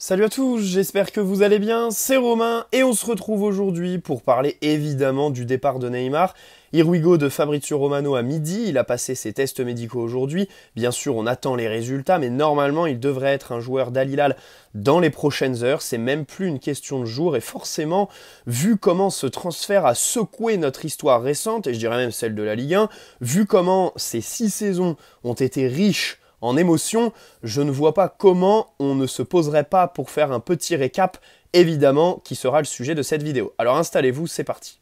Salut à tous, j'espère que vous allez bien, c'est Romain et on se retrouve aujourd'hui pour parler évidemment du départ de Neymar. Here we go de Fabrizio Romano à midi, il a passé ses tests médicaux aujourd'hui, bien sûr on attend les résultats mais normalement il devrait être un joueur d'Al Hilal dans les prochaines heures, c'est même plus une question de jour et forcément vu comment ce transfert a secoué notre histoire récente et je dirais même celle de la Ligue 1, vu comment ces 6 saisons ont été riches en émotion, je ne vois pas comment on ne se poserait pas pour faire un petit récap, évidemment, qui sera le sujet de cette vidéo. Alors installez-vous, c'est parti.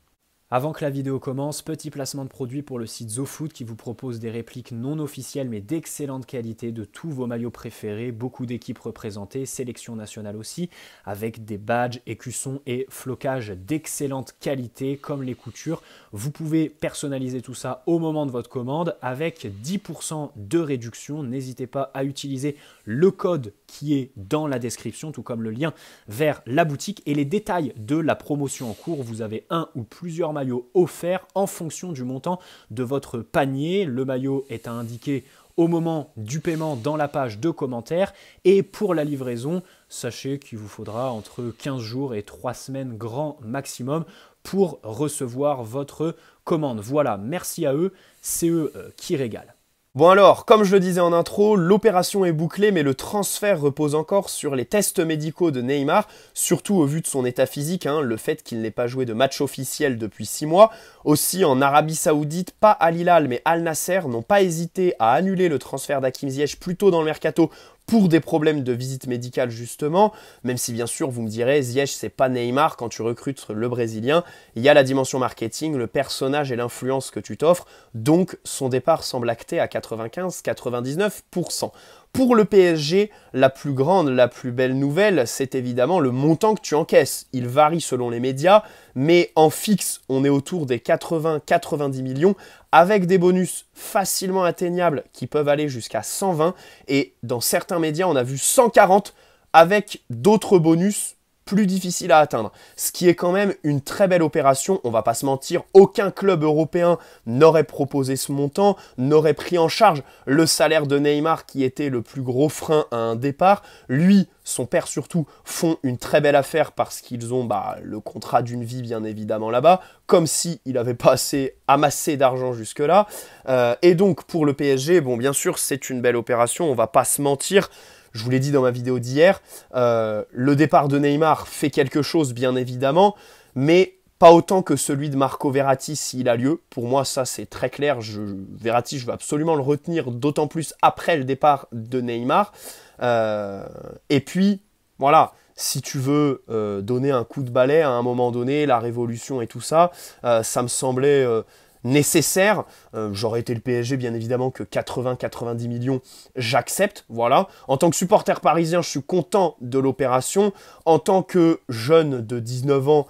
Avant que la vidéo commence, petit placement de produit pour le site ZoFoot qui vous propose des répliques non officielles mais d'excellente qualité de tous vos maillots préférés, beaucoup d'équipes représentées, sélection nationale aussi, avec des badges, écussons et flocages d'excellente qualité comme les coutures. Vous pouvez personnaliser tout ça au moment de votre commande avec 10% de réduction. N'hésitez pas à utiliser le code qui est dans la description, tout comme le lien vers la boutique et les détails de la promotion en cours. Vous avez un ou plusieurs maillots offerts en fonction du montant de votre panier. Le maillot est à indiquer au moment du paiement dans la page de commentaires. Et pour la livraison, sachez qu'il vous faudra entre 15 jours et 3 semaines grand maximum pour recevoir votre commande. Voilà, merci à eux, c'est eux qui régalent. Bon alors, comme je le disais en intro, l'opération est bouclée, mais le transfert repose encore sur les tests médicaux de Neymar, surtout au vu de son état physique, le fait qu'il n'ait pas joué de match officiel depuis 6 mois. Aussi, en Arabie Saoudite, pas Al Hilal, mais Al Nasser n'ont pas hésité à annuler le transfert d'Hakim Ziyech plus tôt dans le mercato pour des problèmes de visite médicale justement, même si bien sûr vous me direz, Ziyech c'est pas Neymar quand tu recrutes le Brésilien, il y a la dimension marketing, le personnage et l'influence que tu t'offres, donc son départ semble acté à 95-99%. Pour le PSG, la plus grande, la plus belle nouvelle, c'est évidemment le montant que tu encaisses. Il varie selon les médias, mais en fixe, on est autour des 80-90 millions, avec des bonus facilement atteignables qui peuvent aller jusqu'à 120, et dans certains médias, on a vu 140, avec d'autres bonus plus difficile à atteindre. Ce qui est quand même une très belle opération, on va pas se mentir, aucun club européen n'aurait proposé ce montant, n'aurait pris en charge le salaire de Neymar qui était le plus gros frein à un départ. Lui, son père surtout, font une très belle affaire parce qu'ils ont le contrat d'une vie bien évidemment là-bas, comme s'il n'avait pas assez amassé d'argent jusque-là. Et donc pour le PSG, bon bien sûr c'est une belle opération, on va pas se mentir. Je vous l'ai dit dans ma vidéo d'hier, le départ de Neymar fait quelque chose bien évidemment, mais pas autant que celui de Marco Verratti s'il a lieu. Pour moi, ça c'est très clair. Verratti, je veux absolument le retenir, d'autant plus après le départ de Neymar. Et puis, voilà, si tu veux donner un coup de balai à un moment donné, la révolution et tout ça, ça me semblait nécessaire. J'aurais été le PSG, bien évidemment, que 80-90 millions, j'accepte, voilà. En tant que supporter parisien, je suis content de l'opération. En tant que jeune de 19 ans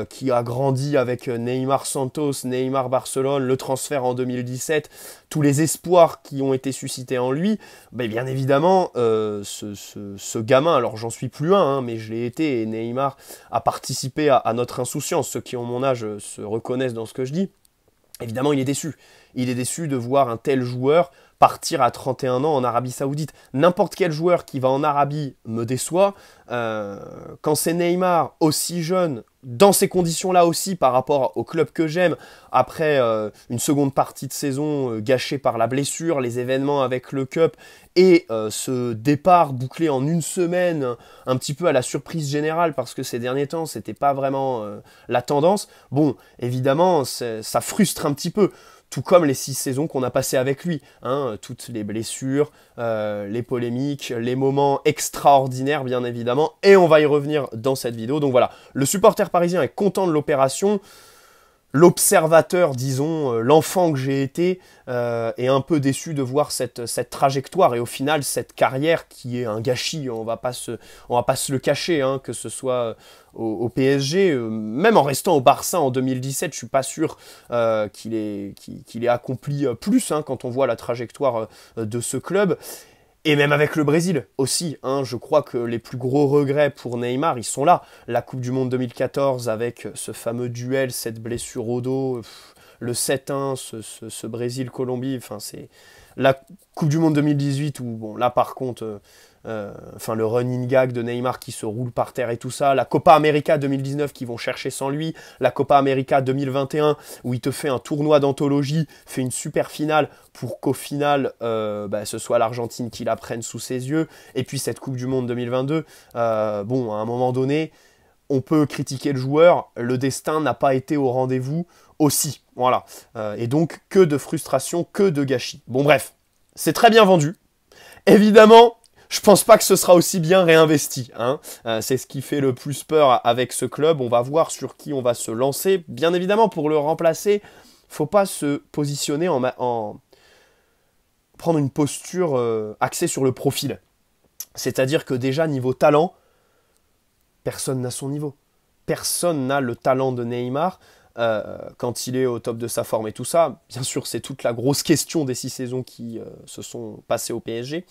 qui a grandi avec Neymar Santos, Neymar Barcelone, le transfert en 2017, tous les espoirs qui ont été suscités en lui, bien évidemment, ce gamin, alors j'en suis plus un, mais je l'ai été, et Neymar a participé à notre insouciance. Ceux qui ont mon âge se reconnaissent dans ce que je dis. Évidemment, il est déçu. Il est déçu de voir un tel joueur partir à 31 ans en Arabie Saoudite. N'importe quel joueur qui va en Arabie me déçoit. Quand c'est Neymar, aussi jeune, dans ces conditions-là aussi, par rapport au club que j'aime, après une seconde partie de saison gâchée par la blessure, les événements avec le Cup, et ce départ bouclé en une semaine, un petit peu à la surprise générale, parce que ces derniers temps, c'était pas vraiment la tendance. Bon, évidemment, ça frustre un petit peu. Tout comme les 6 saisons qu'on a passées avec lui. Toutes les blessures, les polémiques, les moments extraordinaires bien évidemment. Et on va y revenir dans cette vidéo. Donc voilà, le supporter parisien est content de l'opération. L'observateur, disons, l'enfant que j'ai été, est un peu déçu de voir cette trajectoire et au final cette carrière qui est un gâchis, on va pas se le cacher, que ce soit au PSG, même en restant au Barça en 2017, je suis pas sûr qu'il ait accompli plus quand on voit la trajectoire de ce club. Et même avec le Brésil aussi, je crois que les plus gros regrets pour Neymar, ils sont là. La Coupe du Monde 2014 avec ce fameux duel, cette blessure au dos, le 7-1, ce Brésil-Colombie, enfin c'est la Coupe du Monde 2018 où, bon, là par contre, le running gag de Neymar qui se roule par terre et tout ça, la Copa América 2019 qui vont chercher sans lui, la Copa América 2021 où il te fait un tournoi d'anthologie, fait une super finale pour qu'au final ce soit l'Argentine qui la prenne sous ses yeux, et puis cette Coupe du Monde 2022, à un moment donné, on peut critiquer le joueur, le destin n'a pas été au rendez-vous aussi, voilà, et donc que de frustration, que de gâchis. Bon bref, c'est très bien vendu, évidemment. Je pense pas que ce sera aussi bien réinvesti, hein. C'est ce qui fait le plus peur avec ce club. On va voir sur qui on va se lancer. Bien évidemment, pour le remplacer, faut pas se positionner prendre une posture axée sur le profil. C'est-à-dire que déjà, niveau talent, personne n'a son niveau. Personne n'a le talent de Neymar quand il est au top de sa forme et tout ça. Bien sûr, c'est toute la grosse question des 6 saisons qui se sont passées au PSG.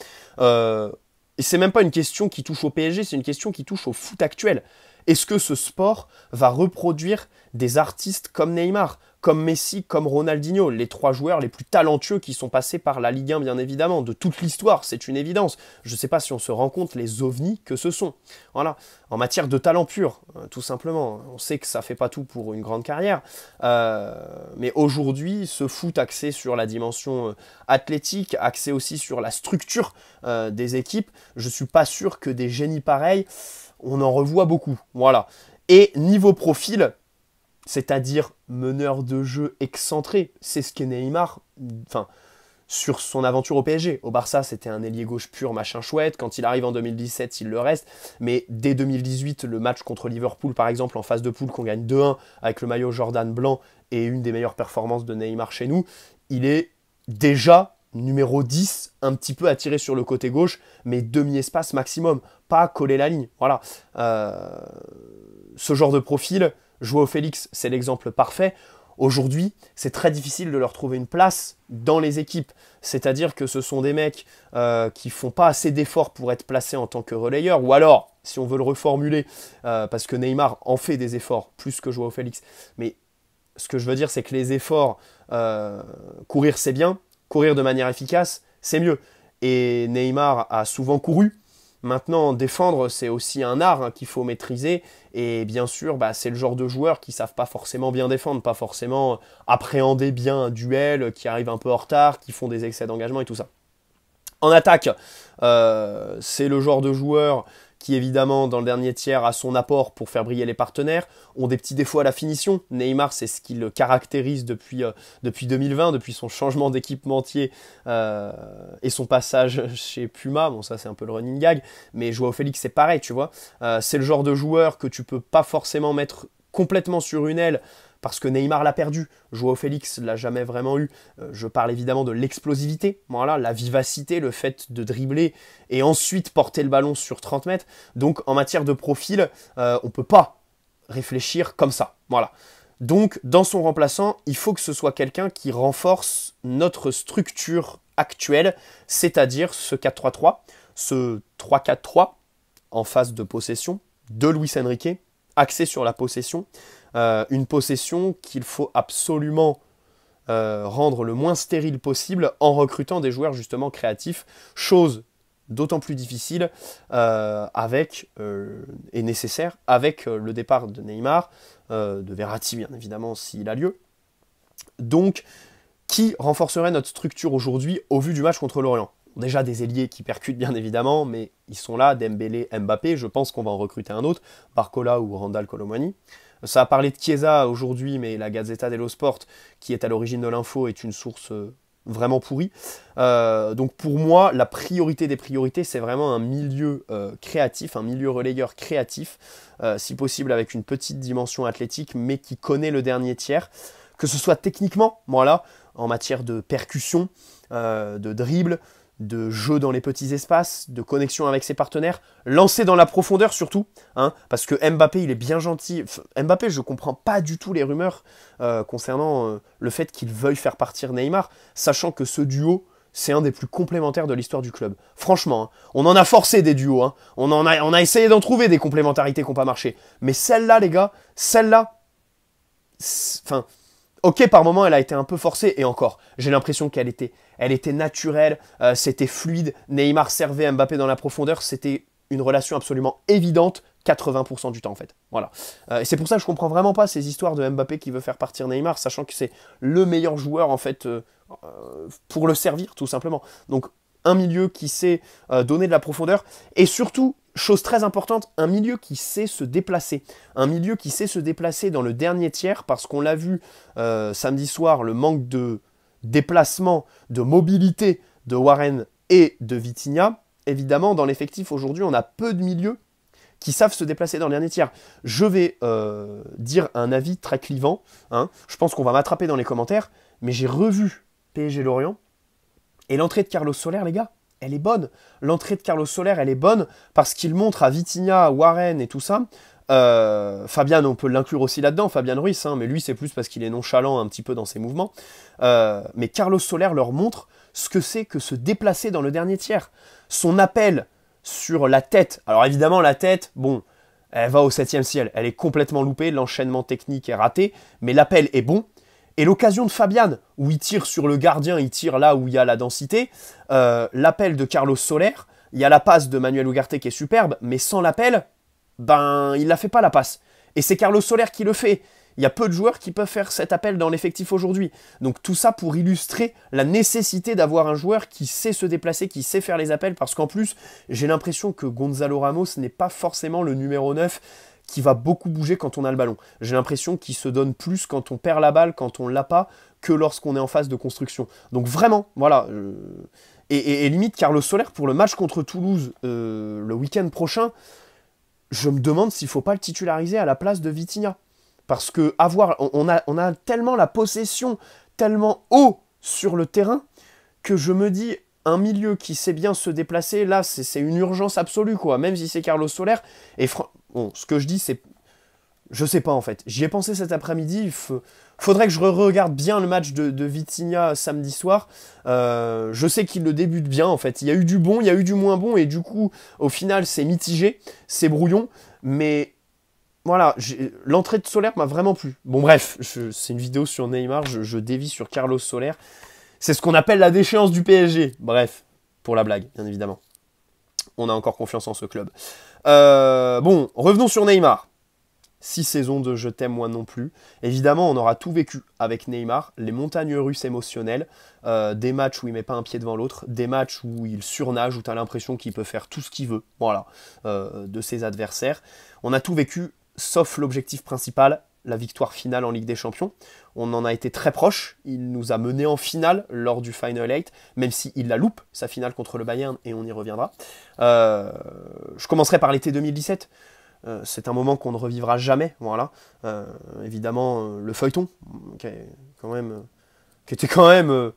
Et c'est même pas une question qui touche au PSG, c'est une question qui touche au foot actuel. Est-ce que ce sport va reproduire des artistes comme Neymar, comme Messi, comme Ronaldinho, les 3 joueurs les plus talentueux qui sont passés par la Ligue 1 bien évidemment, de toute l'histoire, c'est une évidence. Je ne sais pas si on se rend compte les ovnis que ce sont. Voilà, en matière de talent pur, tout simplement. On sait que ça fait pas tout pour une grande carrière, mais aujourd'hui, ce foot axé sur la dimension athlétique, axé aussi sur la structure des équipes, je suis pas sûr que des génies pareils, on en revoit beaucoup. Voilà. Et niveau profil, c'est-à-dire meneur de jeu excentré, c'est ce qu'est Neymar, sur son aventure au PSG. Au Barça, c'était un ailier gauche pur, machin chouette. Quand il arrive en 2017, il le reste. Mais dès 2018, le match contre Liverpool, par exemple, en phase de poule, qu'on gagne 2-1 avec le maillot Jordan blanc et une des meilleures performances de Neymar chez nous, il est déjà numéro 10, un petit peu attiré sur le côté gauche, mais demi-espace maximum, pas coller la ligne. Voilà. Ce genre de profil, Joao Félix, c'est l'exemple parfait. Aujourd'hui, c'est très difficile de leur trouver une place dans les équipes. C'est-à-dire que ce sont des mecs qui font pas assez d'efforts pour être placés en tant que relayeurs. Ou alors, si on veut le reformuler, parce que Neymar en fait des efforts, plus que Joao Félix. Mais ce que je veux dire, c'est que les efforts, courir c'est bien, courir de manière efficace, c'est mieux. Et Neymar a souvent couru. Maintenant, défendre, c'est aussi un art qu'il faut maîtriser. Et bien sûr, c'est le genre de joueurs qui ne savent pas forcément bien défendre, pas forcément appréhender bien un duel, qui arrivent un peu en retard, qui font des excès d'engagement et tout ça. En attaque, c'est le genre de joueur qui, évidemment, dans le dernier tiers, a son apport pour faire briller les partenaires, ont des petits défauts à la finition. Neymar, c'est ce qui le caractérise depuis 2020, depuis son changement d'équipementier et son passage chez Puma. Bon, ça, c'est un peu le running gag, mais Joao Félix, c'est pareil, tu vois. C'est le genre de joueur que tu peux pas forcément mettre complètement sur une aile, parce que Neymar l'a perdu, Joao Félix l'a jamais vraiment eu. Je parle évidemment de l'explosivité, voilà, la vivacité, le fait de dribbler et ensuite porter le ballon sur 30 mètres. Donc en matière de profil, on peut pas réfléchir comme ça. Voilà. Donc dans son remplaçant, il faut que ce soit quelqu'un qui renforce notre structure actuelle, c'est-à-dire ce 4-3-3, ce 3-4-3 en phase de possession de Luis Enrique, axé sur la possession. Une possession qu'il faut absolument rendre le moins stérile possible en recrutant des joueurs justement créatifs, chose d'autant plus difficile et nécessaire avec le départ de Neymar, de Verratti bien évidemment s'il a lieu. Donc, qui renforcerait notre structure aujourd'hui au vu du match contre l'Orient? Déjà des ailiers qui percutent bien évidemment, mais ils sont là, Dembélé, Mbappé, je pense qu'on va en recruter un autre, Barcola ou Randal Kolo Muani. Ça a parlé de Chiesa aujourd'hui, mais la Gazzetta dello Sport, qui est à l'origine de l'info, est une source vraiment pourrie. Donc pour moi, la priorité des priorités, c'est vraiment un milieu créatif, un milieu relayeur créatif, si possible avec une petite dimension athlétique, mais qui connaît le dernier tiers, que ce soit techniquement, voilà, en matière de percussion, de dribble, de jeu dans les petits espaces, de connexion avec ses partenaires, lancer dans la profondeur surtout, hein, parce que Mbappé il est bien gentil. Mbappé, je comprends pas du tout les rumeurs concernant le fait qu'il veuille faire partir Neymar, sachant que ce duo, c'est un des plus complémentaires de l'histoire du club. Franchement, hein, on en a forcé des duos, hein, on a essayé d'en trouver des complémentarités qui n'ont pas marché, mais celle-là les gars, celle-là, enfin, Ok, par moment, elle a été un peu forcée, et encore, j'ai l'impression qu'elle était naturelle, c'était fluide, Neymar servait Mbappé dans la profondeur, c'était une relation absolument évidente, 80% du temps en fait. Voilà. Et c'est pour ça que je comprends vraiment pas ces histoires de Mbappé qui veut faire partir Neymar, sachant que c'est le meilleur joueur en fait pour le servir tout simplement. Donc un milieu qui sait donner de la profondeur, et surtout, chose très importante, un milieu qui sait se déplacer. Un milieu qui sait se déplacer dans le dernier tiers, parce qu'on l'a vu samedi soir, le manque de déplacement, de mobilité de Warren et de Vitinha. Évidemment, dans l'effectif aujourd'hui, on a peu de milieux qui savent se déplacer dans le dernier tiers. Je vais dire un avis très clivant, hein. Je pense qu'on va m'attraper dans les commentaires, mais j'ai revu PSG Lorient, et l'entrée de Carlos Soler, les gars, elle est bonne. L'entrée de Carlos Soler, elle est bonne, parce qu'il montre à Vitinha, Warren et tout ça. Fabian, on peut l'inclure aussi là-dedans, Fabian Ruiz, hein, mais lui c'est plus parce qu'il est nonchalant un petit peu dans ses mouvements. Mais Carlos Soler leur montre ce que c'est que se déplacer dans le dernier tiers. Son appel sur la tête, alors évidemment la tête, bon, elle va au 7e ciel, elle est complètement loupée, l'enchaînement technique est raté, mais l'appel est bon. Et l'occasion de Fabian, où il tire sur le gardien, il tire là où il y a la densité, l'appel de Carlos Soler, il y a la passe de Manuel Ugarte qui est superbe, mais sans l'appel, ben il la fait pas la passe. Et c'est Carlos Soler qui le fait. Il y a peu de joueurs qui peuvent faire cet appel dans l'effectif aujourd'hui. Donc tout ça pour illustrer la nécessité d'avoir un joueur qui sait se déplacer, qui sait faire les appels, parce qu'en plus, j'ai l'impression que Gonzalo Ramos n'est pas forcément le numéro 9 qui va beaucoup bouger quand on a le ballon. J'ai l'impression qu'il se donne plus quand on perd la balle, quand on l'a pas, que lorsqu'on est en phase de construction. Donc vraiment, voilà. Et limite, Carlos Soler, pour le match contre Toulouse le week-end prochain, je me demande s'il ne faut pas le titulariser à la place de Vitinha. Parce que on a tellement la possession, tellement haut sur le terrain, que je me dis, un milieu qui sait bien se déplacer, là, c'est une urgence absolue, quoi. Même si c'est Carlos Soler. Et bon, ce que je dis, c'est... Je sais pas, en fait. J'y ai pensé cet après-midi. Faudrait que je regarde bien le match de Vitinha samedi soir. Je sais qu'il le débute bien, en fait. Il y a eu du bon, il y a eu du moins bon, et du coup, au final, c'est mitigé, c'est brouillon. Mais voilà, l'entrée de Soler m'a vraiment plu. Bon, bref, c'est une vidéo sur Neymar, je dévie sur Carlos Soler. C'est ce qu'on appelle la déchéance du PSG. Bref, pour la blague, bien évidemment. On a encore confiance en ce club. Bon, revenons sur Neymar. 6 saisons de Je t'aime, moi non plus. Évidemment, on aura tout vécu avec Neymar. Les montagnes russes émotionnelles. Des matchs où il met pas un pied devant l'autre. Des matchs où il surnage, où tu as l'impression qu'il peut faire tout ce qu'il veut. Voilà, de ses adversaires. On a tout vécu, sauf l'objectif principal, la victoire finale en Ligue des Champions. On en a été très proche. Il nous a menés en finale lors du Final 8, même s'il la loupe, sa finale contre le Bayern, et on y reviendra. Je commencerai par l'été 2017. C'est un moment qu'on ne revivra jamais. Voilà. Évidemment, le feuilleton, qui était quand même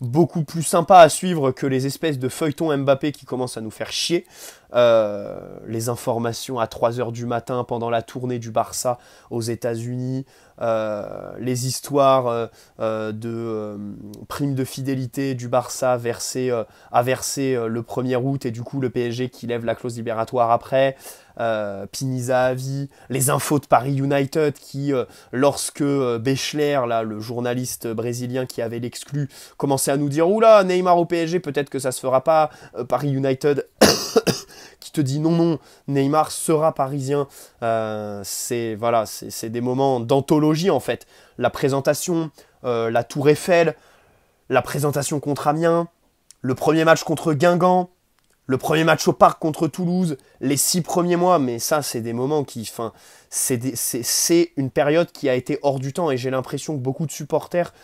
beaucoup plus sympa à suivre que les espèces de feuilletons Mbappé qui commencent à nous faire chier. Les informations à 3h du matin pendant la tournée du Barça aux États-Unis, les histoires de primes de fidélité du Barça à verser le 1er août, et du coup le PSG qui lève la clause libératoire après. Piniza à vie, les infos de Paris United qui, lorsque Béchler, là, le journaliste brésilien qui avait l'exclu, commençait à nous dire « Oula, Neymar au PSG, peut-être que ça se fera pas. Paris United qui te dit non, Neymar sera parisien. » C'est des moments d'anthologie en fait. La présentation, la Tour Eiffel, la présentation contre Amiens, le premier match contre Guingamp, le premier match au Parc contre Toulouse, les 6 premiers mois, mais ça, c'est des moments qui... c'est une période qui a été hors du temps, et j'ai l'impression que beaucoup de supporters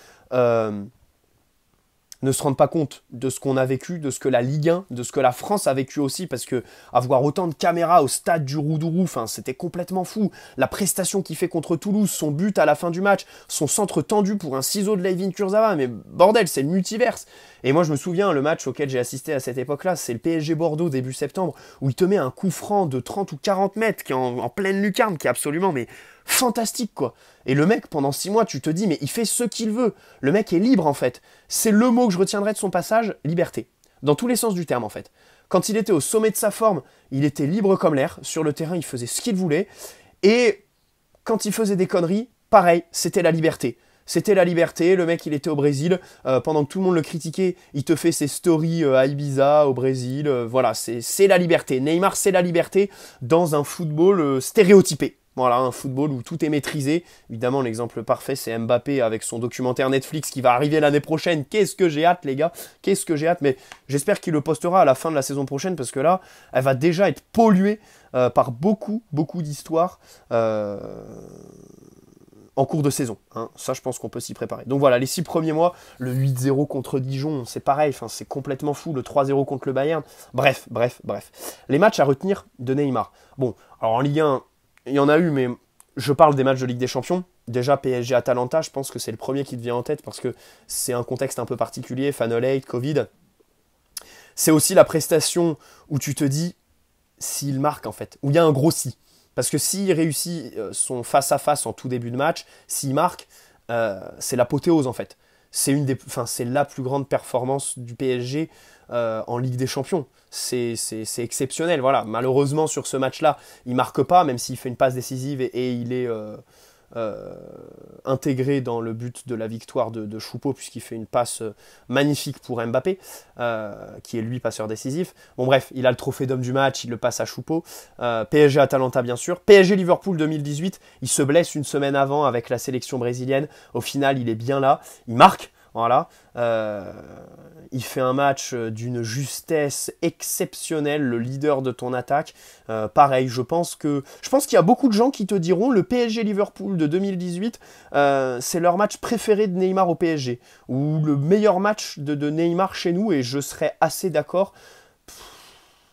ne se rendent pas compte de ce qu'on a vécu, de ce que la Ligue 1, de ce que la France a vécu aussi, parce que avoir autant de caméras au stade du Roudourou, c'était complètement fou. La prestation qu'il fait contre Toulouse, son but à la fin du match, son centre tendu pour un ciseau de Layvin Kurzawa, mais bordel, c'est le multiverse. Et moi je me souviens, le match auquel j'ai assisté à cette époque-là, c'est le PSG Bordeaux début septembre, où il te met un coup franc de 30 ou 40 mètres, qui est en pleine lucarne, qui est absolument fantastique, quoi. Et le mec, pendant 6 mois, tu te dis, mais il fait ce qu'il veut. Le mec est libre, en fait. C'est le mot que je retiendrai de son passage, liberté. Dans tous les sens du terme, en fait. Quand il était au sommet de sa forme, il était libre comme l'air. Sur le terrain, il faisait ce qu'il voulait. Et quand il faisait des conneries, pareil, c'était la liberté. C'était la liberté, le mec il était au Brésil, pendant que tout le monde le critiquait, il te fait ses stories à Ibiza, au Brésil, voilà, c'est la liberté. Neymar, c'est la liberté dans un football stéréotypé. Voilà, un football où tout est maîtrisé. Évidemment, l'exemple parfait, c'est Mbappé avec son documentaire Netflix qui va arriver l'année prochaine. Qu'est-ce que j'ai hâte, les gars. Qu'est-ce que j'ai hâte. Mais j'espère qu'il le postera à la fin de la saison prochaine parce que là, elle va déjà être polluée par beaucoup d'histoires en cours de saison. Hein. Ça, je pense qu'on peut s'y préparer. Donc voilà, les 6 premiers mois, le 8-0 contre Dijon, c'est pareil, c'est complètement fou. Le 3-0 contre le Bayern. Bref. Les matchs à retenir de Neymar. Bon, alors en Ligue 1... il y en a eu, mais je parle des matchs de Ligue des Champions. Déjà, PSG-Atalanta, je pense que c'est le premier qui te vient en tête parce que c'est un contexte un peu particulier, Final 8, Covid. C'est aussi la prestation où tu te dis s'il marque en fait, où il y a un gros si. Parce que s'il réussit son face-à-face en tout début de match, s'il marque, c'est l'apothéose en fait. C'est la plus grande performance du PSG en Ligue des Champions. C'est exceptionnel. Voilà. Malheureusement, sur ce match-là, il ne marque pas, même s'il fait une passe décisive et il est intégré dans le but de la victoire de Choupo, puisqu'il fait une passe magnifique pour Mbappé, qui est lui passeur décisif. Bon bref, il a le trophée d'homme du match, il le passe à Choupo. PSG-Atalanta bien sûr. PSG-Liverpool 2018, il se blesse une semaine avant avec la sélection brésilienne. Au final, il est bien là, il marque. Voilà, il fait un match d'une justesse exceptionnelle, le leader de ton attaque. Pareil, je pense qu'il y a beaucoup de gens qui te diront le PSG Liverpool de 2018, c'est leur match préféré de Neymar au PSG, ou le meilleur match de Neymar chez nous, et je serais assez d'accord.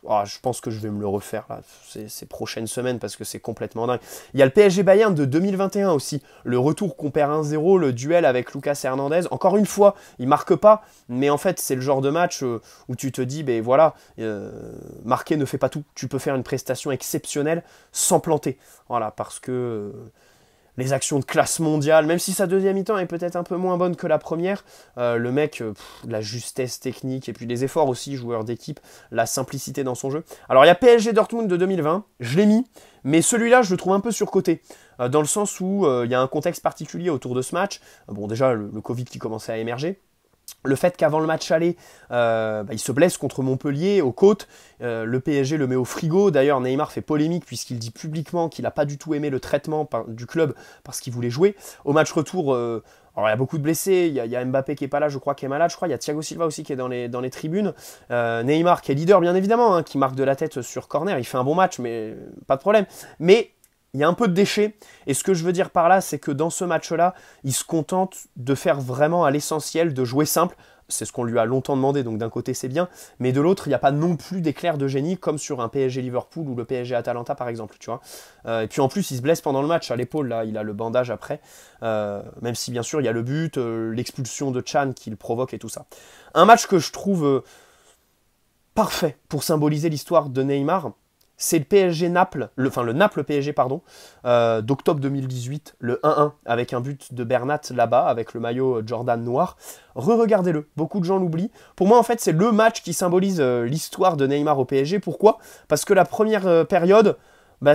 Je pense que je vais me le refaire là, ces prochaines semaines parce que c'est complètement dingue. Il y a le PSG Bayern de 2021 aussi, le retour qu'on perd 1-0, le duel avec Lucas Hernandez. Encore une fois, il marque pas, mais en fait c'est le genre de match où tu te dis, ben voilà, marquer ne fait pas tout. Tu peux faire une prestation exceptionnelle sans planter. Voilà, parce que les actions de classe mondiale, même si sa deuxième mi-temps est peut-être un peu moins bonne que la première, le mec, la justesse technique et puis les efforts aussi, joueur d'équipe, la simplicité dans son jeu. Alors il y a PSG Dortmund de 2020, je l'ai mis, mais celui-là je le trouve un peu surcoté, dans le sens où il y a un contexte particulier autour de ce match. Bon déjà le Covid qui commençait à émerger. Le fait qu'avant le match aller, il se blesse contre Montpellier, aux côtes, le PSG le met au frigo. D'ailleurs, Neymar fait polémique puisqu'il dit publiquement qu'il n'a pas du tout aimé le traitement du club parce qu'il voulait jouer. Au match retour, alors, il y a beaucoup de blessés, il y a Mbappé qui est pas là, je crois, qui est malade, je crois, il y a Thiago Silva aussi qui est dans les tribunes. Neymar qui est leader, bien évidemment, hein, qui marque de la tête sur corner, il fait un bon match, mais pas de problème. Mais il y a un peu de déchets, et ce que je veux dire par là, c'est que dans ce match-là, il se contente de faire vraiment à l'essentiel, de jouer simple. C'est ce qu'on lui a longtemps demandé, donc d'un côté c'est bien, mais de l'autre, il n'y a pas non plus d'éclair de génie, comme sur un PSG Liverpool ou le PSG Atalanta par exemple, tu vois. Et puis en plus, il se blesse pendant le match, à l'épaule, là, il a le bandage après, même si bien sûr, il y a le but, l'expulsion de Chan qui le provoque et tout ça. Un match que je trouve parfait pour symboliser l'histoire de Neymar, c'est le PSG Naples, le Naples PSG d'octobre 2018, le 1-1 avec un but de Bernat là-bas avec le maillot Jordan noir. Re-regardez-le, beaucoup de gens l'oublient. Pour moi en fait c'est le match qui symbolise l'histoire de Neymar au PSG. Pourquoi ? Parce que la première période,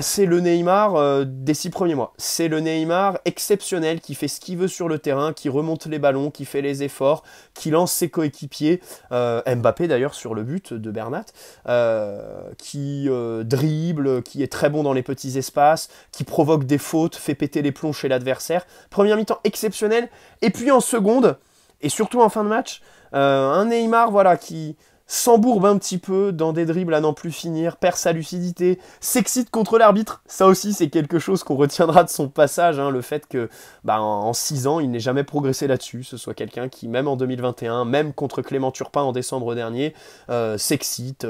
c'est le Neymar des 6 premiers mois. C'est le Neymar exceptionnel qui fait ce qu'il veut sur le terrain, qui remonte les ballons, qui fait les efforts, qui lance ses coéquipiers. Mbappé d'ailleurs sur le but de Bernat, qui dribble, qui est très bon dans les petits espaces, qui provoque des fautes, fait péter les plombs chez l'adversaire. Première mi-temps exceptionnelle. Et puis en seconde, et surtout en fin de match, un Neymar qui s'embourbe un petit peu dans des dribbles à n'en plus finir, perd sa lucidité, s'excite contre l'arbitre. Ça aussi, c'est quelque chose qu'on retiendra de son passage, hein, le fait que en 6 ans, il n'ait jamais progressé là-dessus. Ce soit quelqu'un qui, même en 2021, même contre Clément Turpin en décembre dernier, s'excite,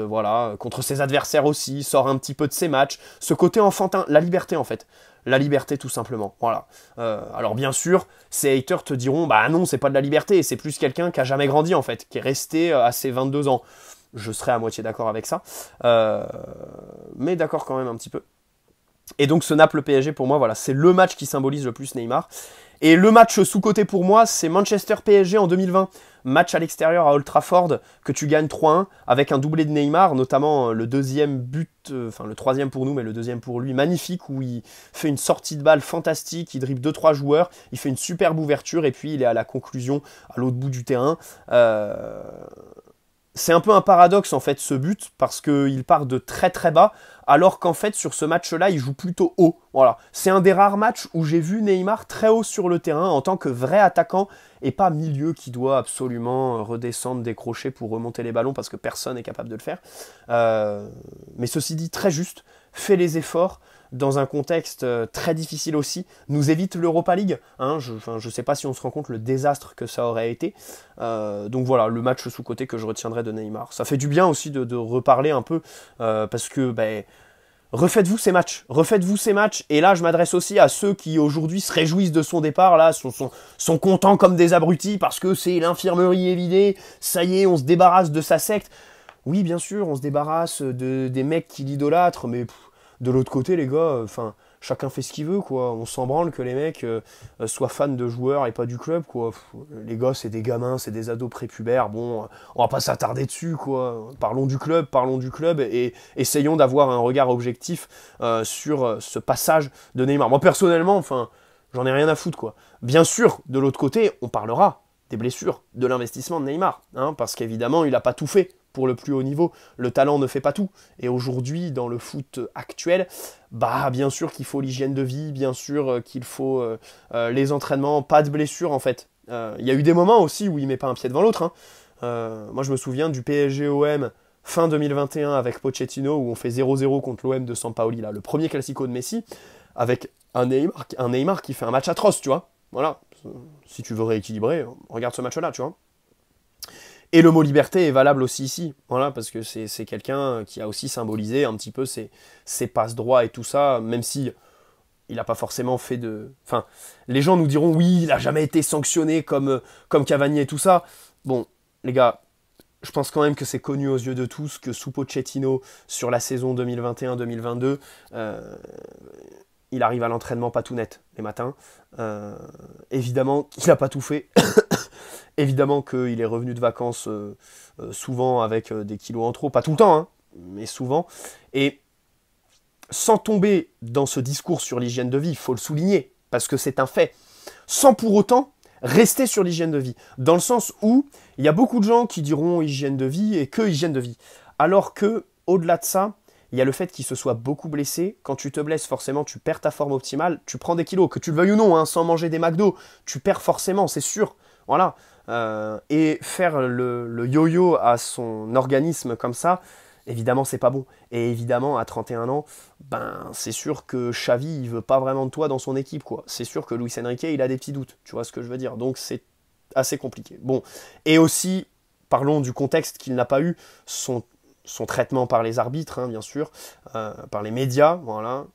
contre ses adversaires aussi, sort un petit peu de ses matchs. Ce côté enfantin, la liberté en fait. La liberté tout simplement, voilà. Alors bien sûr, ces haters te diront, non, c'est pas de la liberté, c'est plus quelqu'un qui a jamais grandi en fait, qui est resté à ses 22 ans. Je serais à moitié d'accord avec ça, mais d'accord quand même un petit peu. Et donc ce Naples-PSG, pour moi, voilà, c'est le match qui symbolise le plus Neymar. Et le match sous-coté pour moi, c'est Manchester-PSG en 2020. Match à l'extérieur à Old Trafford, que tu gagnes 3-1, avec un doublé de Neymar, notamment le deuxième but, enfin le troisième pour nous, mais le deuxième pour lui, magnifique, où il fait une sortie de balle fantastique, il dribble 2-3 joueurs, il fait une superbe ouverture, et puis il est à la conclusion, à l'autre bout du terrain. C'est un peu un paradoxe en fait ce but, parce qu'il part de très très bas, alors qu'en fait sur ce match-là il joue plutôt haut. Voilà. C'est un des rares matchs où j'ai vu Neymar très haut sur le terrain en tant que vrai attaquant et pas milieu qui doit absolument redescendre, décrocher pour remonter les ballons parce que personne n'est capable de le faire. Mais ceci dit, très juste, fait les efforts dans un contexte très difficile aussi, nous évite l'Europa League. Hein, je ne sais pas si on se rend compte le désastre que ça aurait été. Donc voilà, le match sous-côté que je retiendrai de Neymar. Ça fait du bien aussi de reparler un peu, parce que refaites-vous ces matchs, et là je m'adresse aussi à ceux qui aujourd'hui se réjouissent de son départ, là, sont contents comme des abrutis parce que c'est l'infirmerie évidée, ça y est, on se débarrasse de sa secte. Oui, bien sûr, on se débarrasse des mecs qui l'idolâtrent, mais de l'autre côté, les gars, chacun fait ce qu'il veut, quoi. On s'en branle que les mecs soient fans de joueurs et pas du club, quoi. Les gars, c'est des gamins, c'est des ados prépubères, bon, on va pas s'attarder dessus, quoi. Parlons du club, et essayons d'avoir un regard objectif sur ce passage de Neymar. Moi, personnellement, j'en ai rien à foutre, quoi. Bien sûr, de l'autre côté, on parlera des blessures, de l'investissement de Neymar, hein, parce qu'évidemment, il n'a pas tout fait pour le plus haut niveau. Le talent ne fait pas tout. Et aujourd'hui, dans le foot actuel, bien sûr qu'il faut l'hygiène de vie, bien sûr qu'il faut les entraînements, pas de blessures en fait. Il y a eu des moments aussi où il met pas un pied devant l'autre. Hein. Moi, je me souviens du PSG-OM fin 2021 avec Pochettino, où on fait 0-0 contre l'OM de Sampaoli, là, le premier classico de Messi, avec un Neymar qui fait un match atroce, tu vois. Voilà. Si tu veux rééquilibrer, regarde ce match-là, tu vois. Et le mot liberté est valable aussi ici, voilà, parce que c'est quelqu'un qui a aussi symbolisé un petit peu ses passes droits et tout ça, même si il n'a pas forcément fait de... Enfin, les gens nous diront, oui, il n'a jamais été sanctionné comme Cavani et tout ça. Bon, les gars, je pense quand même que c'est connu aux yeux de tous que sous Pochettino, sur la saison 2021-2022, il arrive à l'entraînement pas tout net les matins. Évidemment qu'il n'a pas tout fait. Évidemment qu'il est revenu de vacances souvent avec des kilos en trop. Pas tout le temps, hein, mais souvent. Et sans tomber dans ce discours sur l'hygiène de vie, il faut le souligner, parce que c'est un fait. Sans pour autant rester sur l'hygiène de vie. Dans le sens où il y a beaucoup de gens qui diront hygiène de vie et que hygiène de vie. Alors que, au-delà de ça, il y a le fait qu'il se soit beaucoup blessé. Quand tu te blesses, forcément, tu perds ta forme optimale, tu prends des kilos, que tu le veuilles ou non, hein, sans manger des McDo, tu perds forcément, c'est sûr. Voilà. Et faire le yo-yo à son organisme comme ça, évidemment, c'est pas bon. Et évidemment, à 31 ans, c'est sûr que Xavi, il veut pas vraiment de toi dans son équipe, quoi. C'est sûr que Luis Enrique, il a des petits doutes. Tu vois ce que je veux dire? Donc, c'est assez compliqué. Bon. Et aussi, parlons du contexte qu'il n'a pas eu, son traitement par les arbitres, hein, bien sûr, par les médias, voilà,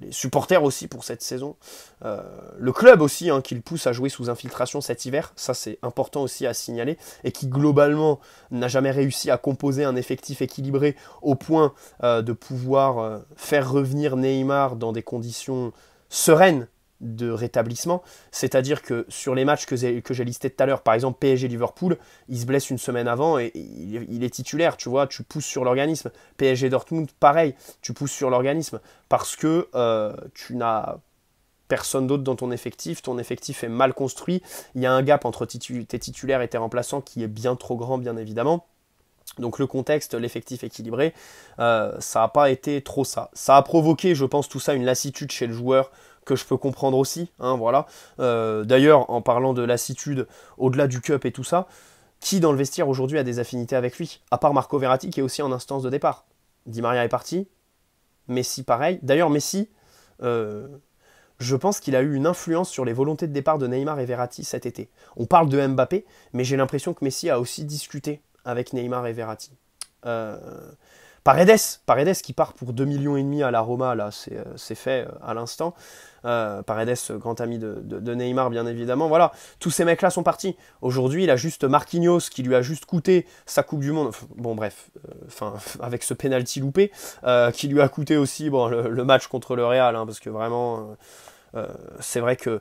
les supporters aussi pour cette saison, le club aussi, hein, qui le pousse à jouer sous infiltration cet hiver, ça c'est important aussi à signaler, et qui globalement n'a jamais réussi à composer un effectif équilibré au point de pouvoir faire revenir Neymar dans des conditions sereines de rétablissement, c'est-à-dire que sur les matchs que j'ai listés tout à l'heure, par exemple PSG-Liverpool, il se blesse une semaine avant et il est titulaire, tu vois, tu pousses sur l'organisme. PSG-Dortmund, pareil, tu pousses sur l'organisme parce que tu n'as personne d'autre dans ton effectif est mal construit, il y a un gap entre tes titulaires et tes remplaçants qui est bien trop grand, bien évidemment. Donc le contexte, l'effectif équilibré, ça n'a pas été trop ça. Ça a provoqué, je pense, tout ça, une lassitude chez le joueur, que je peux comprendre aussi, hein, voilà. D'ailleurs, en parlant de lassitude, au-delà du cup et tout ça, qui dans le vestiaire aujourd'hui a des affinités avec lui? À part Marco Verratti qui est aussi en instance de départ. Di Maria est parti, Messi pareil. D'ailleurs, Messi, je pense qu'il a eu une influence sur les volontés de départ de Neymar et Verratti cet été. On parle de Mbappé, mais j'ai l'impression que Messi a aussi discuté avec Neymar et Verratti. Paredes qui part pour 2,5 millions à la Roma, là, c'est fait à l'instant. Paredes, grand ami de Neymar, bien évidemment. Voilà, tous ces mecs-là sont partis. Aujourd'hui, il a juste Marquinhos qui lui a juste coûté sa Coupe du Monde. Bon, bref, avec ce penalty loupé, qui lui a coûté aussi bon, le match contre le Real, hein, parce que vraiment, c'est vrai que.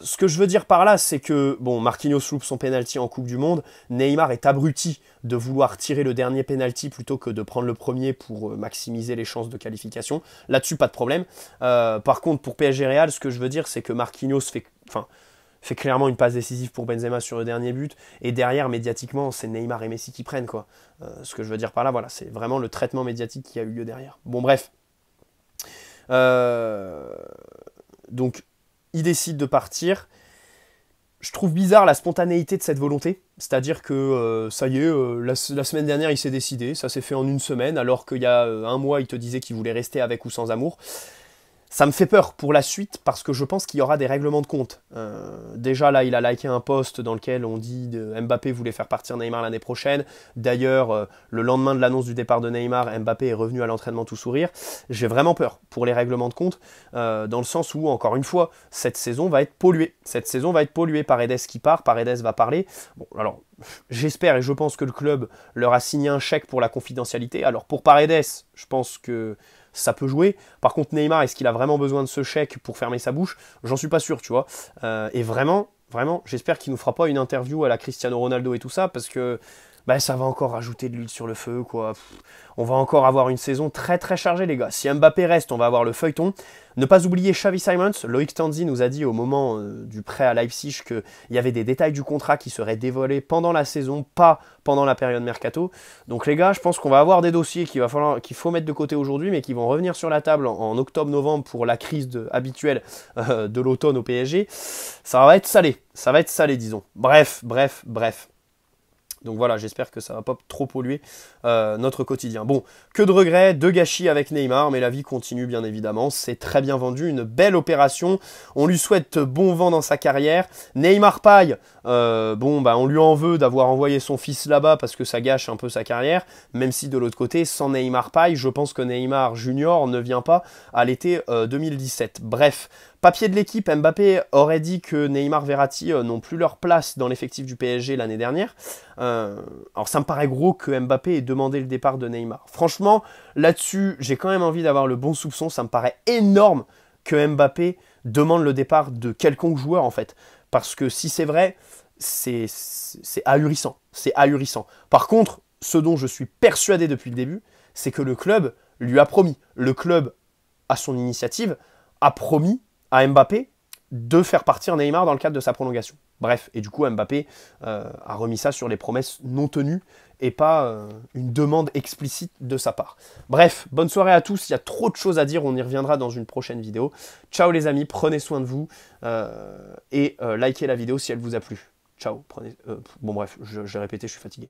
Ce que je veux dire par là, c'est que bon, Marquinhos loupe son penalty en Coupe du Monde. Neymar est abruti de vouloir tirer le dernier penalty plutôt que de prendre le premier pour maximiser les chances de qualification. Là-dessus, pas de problème. Par contre, pour PSG Real, ce que je veux dire, c'est que Marquinhos fait clairement une passe décisive pour Benzema sur le dernier but. Et derrière, médiatiquement, c'est Neymar et Messi qui prennent, quoi. Ce que je veux dire par là, voilà, c'est vraiment le traitement médiatique qui a eu lieu derrière. Bon, bref. Donc, il décide de partir. Je trouve bizarre la spontanéité de cette volonté. C'est-à-dire que, ça y est, la semaine dernière, il s'est décidé. Ça s'est fait en une semaine, alors qu'il y a un mois, il te disait qu'il voulait rester avec ou sans amour. Ça me fait peur pour la suite parce que je pense qu'il y aura des règlements de compte. Déjà là, il a liké un post dans lequel on dit que Mbappé voulait faire partir Neymar l'année prochaine. D'ailleurs, le lendemain de l'annonce du départ de Neymar, Mbappé est revenu à l'entraînement tout sourire. J'ai vraiment peur pour les règlements de compte, dans le sens où, encore une fois, cette saison va être polluée. Cette saison va être polluée. Paredes qui part, Paredes va parler. Bon, alors, j'espère et je pense que le club leur a signé un chèque pour la confidentialité. Alors pour Paredes, je pense que ça peut jouer. Par contre, Neymar, est-ce qu'il a vraiment besoin de ce chèque pour fermer sa bouche? J'en suis pas sûr, tu vois. Et vraiment, j'espère qu'il nous fera pas une interview à la Cristiano Ronaldo et tout ça, parce que ça va encore rajouter de l'huile sur le feu, quoi. On va encore avoir une saison très très chargée, les gars. Si Mbappé reste, on va avoir le feuilleton. Ne pas oublier Xavi Simons. Loïc Tanzi nous a dit au moment du prêt à Leipzig qu'il y avait des détails du contrat qui seraient dévoilés pendant la saison, pas pendant la période mercato. Donc les gars, je pense qu'on va avoir des dossiers qu'il faut mettre de côté aujourd'hui, mais qui vont revenir sur la table en octobre-novembre pour la crise habituelle de l'automne au PSG. Ça va être salé, disons. Bref. Donc voilà, j'espère que ça va pas trop polluer notre quotidien. Bon, que de regrets, de gâchis avec Neymar, mais la vie continue bien évidemment. C'est très bien vendu, une belle opération. On lui souhaite bon vent dans sa carrière. Neymar paille, on lui en veut d'avoir envoyé son fils là-bas parce que ça gâche un peu sa carrière. Même si de l'autre côté, sans Neymar paille, je pense que Neymar Junior ne vient pas à l'été 2017. Bref. Papier de l'équipe, Mbappé aurait dit que Neymar, Verratti n'ont plus leur place dans l'effectif du PSG l'année dernière. Alors ça me paraît gros que Mbappé ait demandé le départ de Neymar. Franchement, là-dessus, j'ai quand même envie d'avoir le bon soupçon. Ça me paraît énorme que Mbappé demande le départ de quelconque joueur, en fait. Parce que si c'est vrai, c'est ahurissant. C'est ahurissant. Par contre, ce dont je suis persuadé depuis le début, c'est que le club lui a promis. Le club, à son initiative, a promis à Mbappé de faire partir Neymar dans le cadre de sa prolongation. Bref, et du coup Mbappé a remis ça sur les promesses non tenues et pas une demande explicite de sa part. Bref, bonne soirée à tous, il y a trop de choses à dire, on y reviendra dans une prochaine vidéo. Ciao les amis, prenez soin de vous et likez la vidéo si elle vous a plu. Ciao, bon bref, j'ai répété, je suis fatigué.